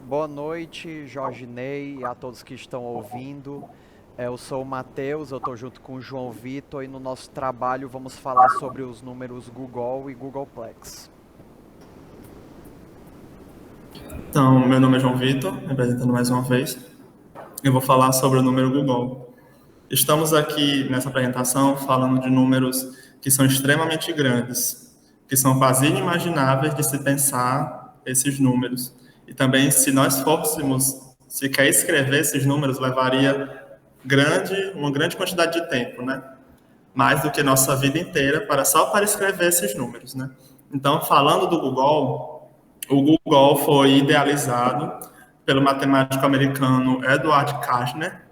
Boa noite, Jorge Ney, e a todos que estão ouvindo. Eu sou o Matheus, eu estou junto com o João Vitor e no nosso trabalho vamos falar sobre os números Google e Googleplex. Então, meu nome é João Vitor, me apresentando mais uma vez. Eu vou falar sobre o número Google. Estamos aqui nessa apresentação falando de números que são extremamente grandes, que são quase inimagináveis de se pensar esses números. E também, se nós fôssemos sequer escrever esses números, levaria uma grande quantidade de tempo, né? Mais do que nossa vida inteira só para escrever esses números, né? Então, falando do Google, o Google foi idealizado pelo matemático americano Edward Kastner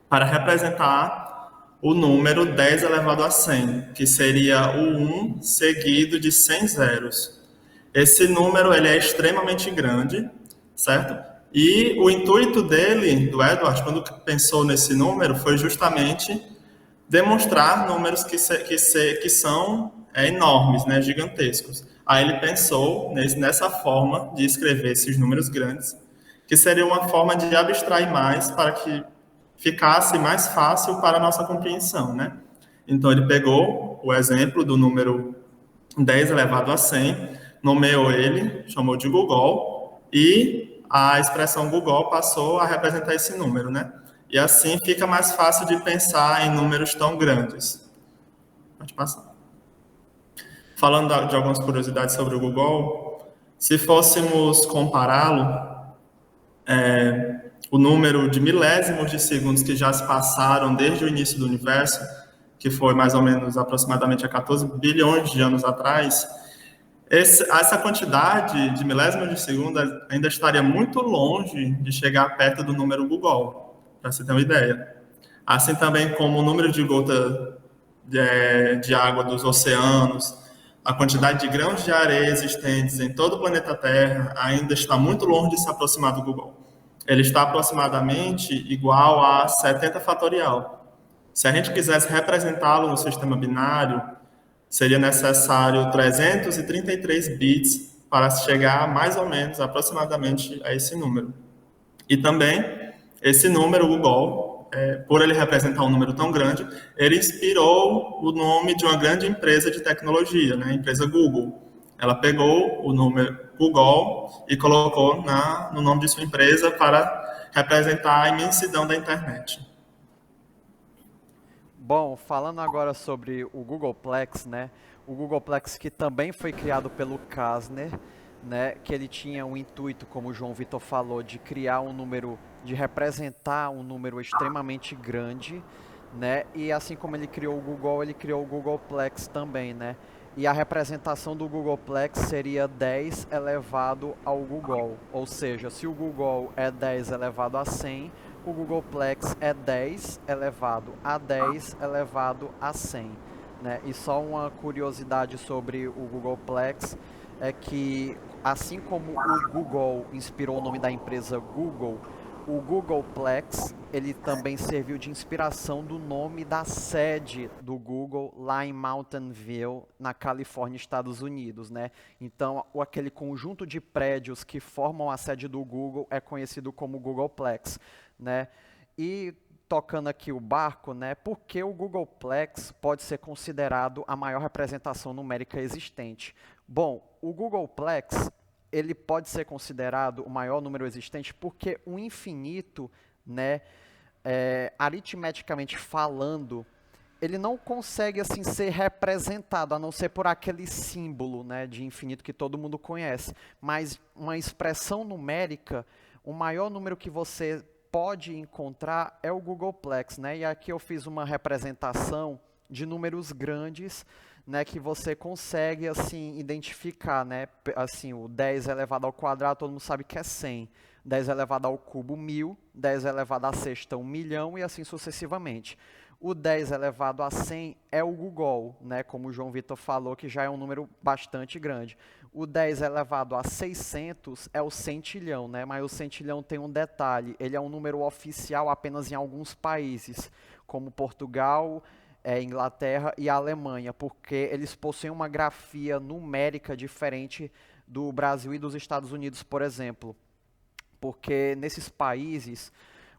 para representar o número 10 elevado a 100, que seria o 1 seguido de 100 zeros. Esse número ele é extremamente grande, certo? E o intuito dele, do Edward, quando pensou nesse número, foi justamente demonstrar números que são enormes, né, gigantescos. Aí ele pensou nessa forma de escrever esses números grandes, que seria uma forma de abstrair mais para que ficasse mais fácil para a nossa compreensão, né? Então ele pegou o exemplo do número 10 elevado a 100, nomeou ele, chamou de Google, e a expressão Google passou a representar esse número, né? E assim fica mais fácil de pensar em números tão grandes. Pode passar. Falando de algumas curiosidades sobre o Google, se fôssemos compará-lo, o número de milésimos de segundos que já se passaram desde o início do universo, que foi mais ou menos aproximadamente há 14 bilhões de anos atrás, essa quantidade de milésimos de segundo ainda estaria muito longe de chegar perto do número Google, para você ter uma ideia. Assim também como o número de gota de água dos oceanos, a quantidade de grãos de areia existentes em todo o planeta Terra ainda está muito longe de se aproximar do Google. Ele está aproximadamente igual a 70 fatorial. Se a gente quisesse representá-lo no sistema binário, seria necessário 333 bits para chegar mais ou menos, aproximadamente, a esse número. E também, esse número, o Google, por ele representar um número tão grande, ele inspirou o nome de uma grande empresa de tecnologia, né? A empresa Google. Ela pegou o número Google e colocou no nome de sua empresa para representar a imensidão da internet. Bom, falando agora sobre o Googleplex, né? O Googleplex que também foi criado pelo Kastner, né? Que ele tinha o intuito, como o João Vitor falou, de criar um número, de representar um número extremamente grande, né? E assim como ele criou o Google, ele criou o Googleplex também, né? E a representação do Googleplex seria 10 elevado ao Google, ou seja, se o Google é 10 elevado a 100, o Googleplex é 10 elevado a 10 elevado a 100. Né? E só uma curiosidade sobre o Googleplex é que, assim como o Google inspirou o nome da empresa Google, o Googleplex ele também serviu de inspiração do nome da sede do Google lá em Mountain View, na Califórnia, Estados Unidos, né? Então, aquele conjunto de prédios que formam a sede do Google é conhecido como Googleplex, né? E tocando aqui o barco, né? Por que o Googleplex pode ser considerado a maior representação numérica existente? Bom, o Googleplex ele pode ser considerado o maior número existente porque o infinito, né, aritmeticamente falando, ele não consegue assim ser representado, a não ser por aquele símbolo, né, de infinito que todo mundo conhece. Mas uma expressão numérica, o maior número que você pode encontrar é o Googleplex, né? E aqui eu fiz uma representação de números grandes, né, que você consegue assim identificar, né? Assim, o 10 elevado ao quadrado, todo mundo sabe que é 100. 10 elevado ao cubo, 1000. 10 elevado à sexta, 1 milhão e assim sucessivamente. O 10 elevado a 100 é o Google, né? Como o João Vitor falou, que já é um número bastante grande. O 10 elevado a 600 é o centilhão, né? Mas o centilhão tem um detalhe, ele é um número oficial apenas em alguns países, como Portugal, Inglaterra e Alemanha, porque eles possuem uma grafia numérica diferente do Brasil e dos Estados Unidos, por exemplo. porque nesses países,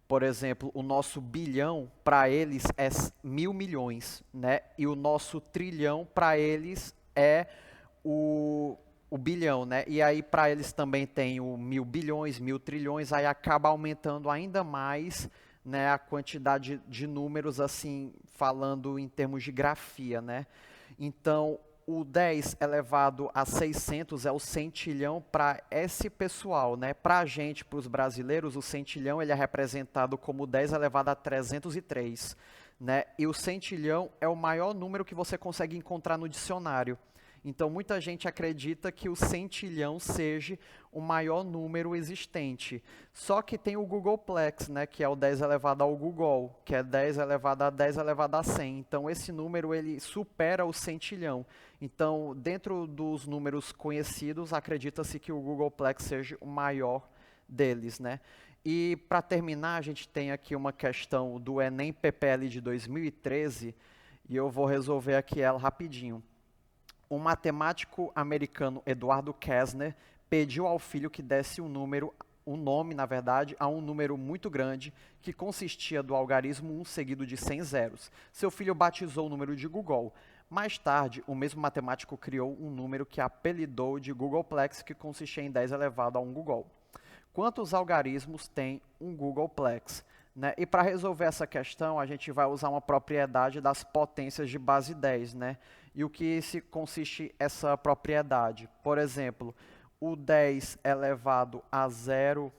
por exemplo, o nosso bilhão para eles é 1.000 milhões, né? E o nosso trilhão para eles é o bilhão, né? E aí para eles também tem o 1.000 bilhões, 1.000 trilhões, aí acaba aumentando ainda mais, né, a quantidade de números, assim, falando em termos de grafia, né? Então, o 10 elevado a 600 é o centilhão para esse pessoal, né? Para a gente, para os brasileiros, o centilhão ele é representado como 10 elevado a 303, né? E o centilhão é o maior número que você consegue encontrar no dicionário. Então, muita gente acredita que o centilhão seja o maior número existente. Só que tem o Googolplex, né, que é o 10 elevado ao Google, que é 10 elevado a 10 elevado a 100. Então, esse número ele supera o centilhão. Então, dentro dos números conhecidos, acredita-se que o Googolplex seja o maior deles, né? E, para terminar, a gente tem aqui uma questão do Enem PPL de 2013, e eu vou resolver aqui ela rapidinho. O matemático americano Eduardo Kessner pediu ao filho que desse um nome, na verdade, a um número muito grande, que consistia do algarismo 1 seguido de 100 zeros. Seu filho batizou o número de Google. Mais tarde, o mesmo matemático criou um número que apelidou de Googolplex, que consistia em 10 elevado a 1 Google. Quantos algarismos tem um Googolplex? Né? E para resolver essa questão, a gente vai usar uma propriedade das potências de base 10, né? E o que se consiste essa propriedade? Por exemplo, o 10 elevado a 0,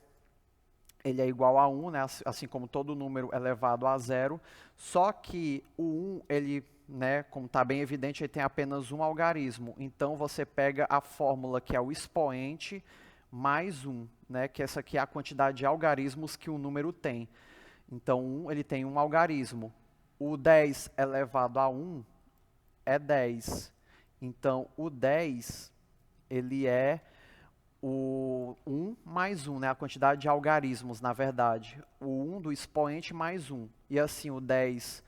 ele é igual a 1, né? Assim como todo número elevado a 0, só que o 1, ele, né, como está bem evidente, ele tem apenas um algarismo. Então, você pega a fórmula que é o expoente mais 1, né? Que essa aqui é a quantidade de algarismos que o número tem. Então, ele tem um algarismo. O 10 elevado a 1 é 10. Então, o 10, ele é o 1 mais 1, né? A quantidade de algarismos, na verdade. O 1 do expoente mais 1. E assim, o 10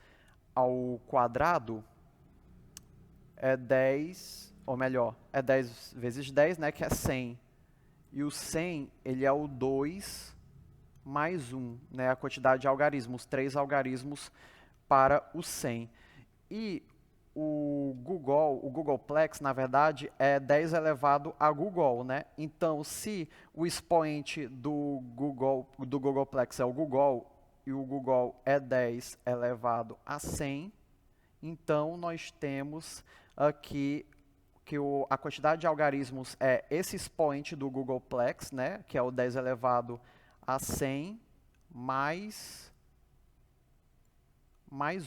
ao quadrado é 10, ou melhor, é 10 vezes 10, né? Que é 100. E o 100, ele é o 2 mais 1, né? A quantidade de algarismos, 3 algarismos para o 100. E o Googolplex, na verdade, é 10 elevado a Google, né? Então, se o expoente do Googolplex é o Google e o Google é 10 elevado a 100, então nós temos aqui que a quantidade de algarismos é esse expoente do Googolplex, né? Que é o 10 elevado a 100 mais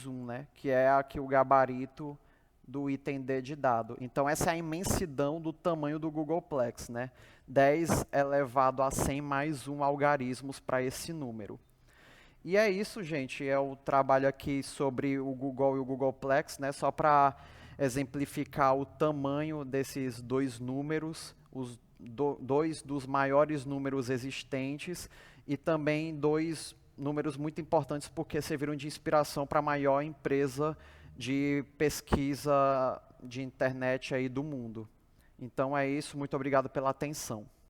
1, né? Que é aqui o gabarito do item D de dado. Então, essa é a imensidão do tamanho do Googolplex, né? 10 elevado a 100 mais 1 algarismos para esse número. E é isso, gente. É o trabalho aqui sobre o Google e o Googolplex, né? Só para exemplificar o tamanho desses dois números, os dois dos maiores números existentes, e também dois números muito importantes porque serviram de inspiração para a maior empresa de pesquisa de internet aí do mundo. Então é isso, muito obrigado pela atenção.